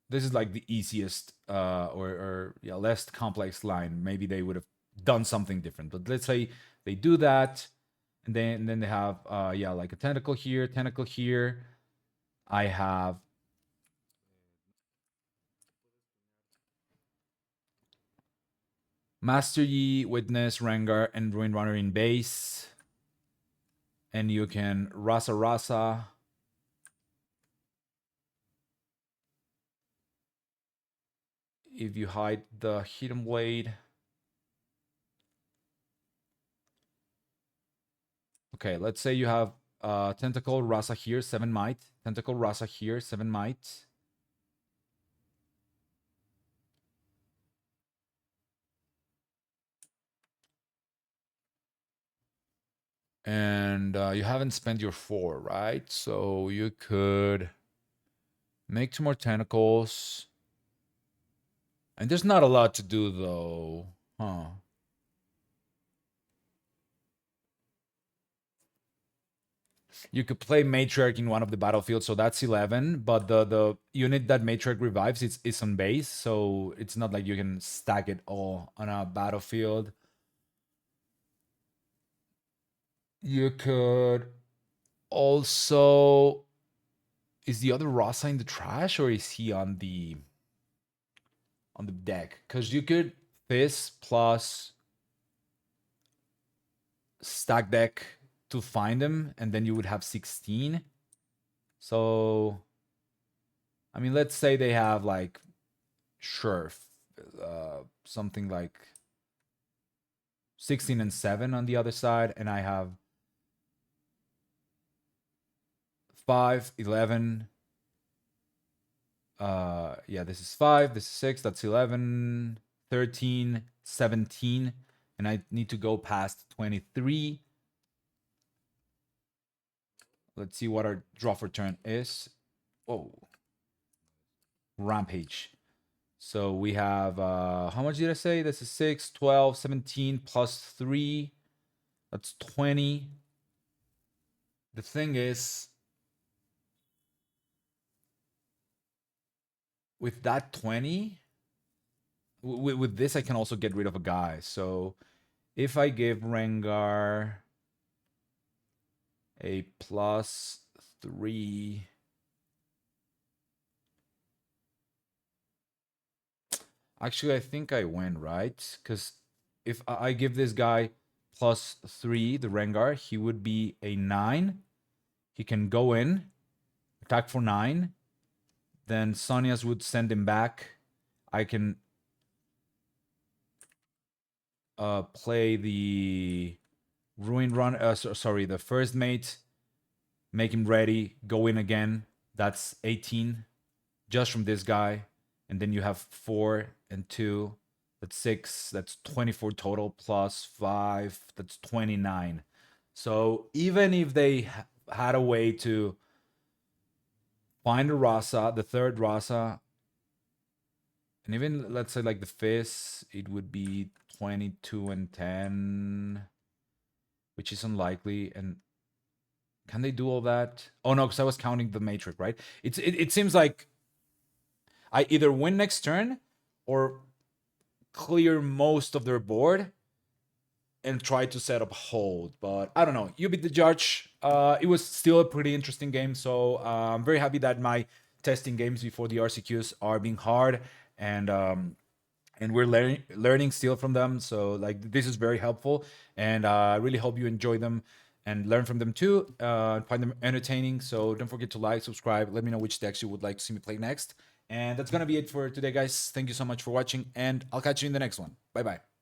this is like the easiest or yeah, less complex line. Maybe they would have done something different. But let's say they do that, and then they have, yeah, like a tentacle here. I have Master Yi, Witness, Rengar, and Ruin Runner in base. And you can Rasa. If you hide the Hidden Blade. Okay, let's say you have Tentacle Rasa here, 7 might. Tentacle Rasa here, 7 might. And you haven't spent your 4, right? So you could make 2 more tentacles. And there's not a lot to do, though. Huh. You could play Matriarch in one of the battlefields, so that's 11. But the unit that Matriarch revives is on base, so it's not like you can stack it all on a battlefield. You could also... Is the other Rasa in the trash, or is he on the deck? Because you could this plus stack deck to find him, and then you would have 16. So, I mean, let's say they have like, sure, something like 16 and 7 on the other side, and I have 5, 11. Yeah, this is 5, this is 6, that's 11, 13, 17, and I need to go past 23. Let's see what our draw for turn is. Whoa. Rampage. So we have, how much did I say? This is 6, 12, 17 plus 3. That's 20. The thing is, with that 20, with this, I can also get rid of a guy. So if I give Rengar a plus 3... Actually, I think I win, right? Because if I give this guy plus 3, the Rengar, he would be a 9. He can go in, attack for 9. Then Sonya's would send him back. I can play the Ruin Run, sorry, the first mate, make him ready, go in again. That's 18 just from this guy. And then you have 4 and 2. That's 6. That's 24 total plus 5. That's 29. So even if they had a way to find a Rasa, the third Rasa, and even let's say like the fifth, it would be 22 and 10, which is unlikely. And can they do all that? Oh no, because I was counting the matrix, right? It seems like I either win next turn or clear most of their board and try to set up a hold. But I don't know. You be the judge. It was still a pretty interesting game. So I'm very happy that my testing games before the RCQs are being hard, and we're learning still from them. So like this is very helpful, and I really hope you enjoy them and learn from them too. Find them entertaining. So don't forget to like, subscribe. Let me know which decks you would like to see me play next. And that's gonna be it for today, guys. Thank you so much for watching, and I'll catch you in the next one. Bye bye.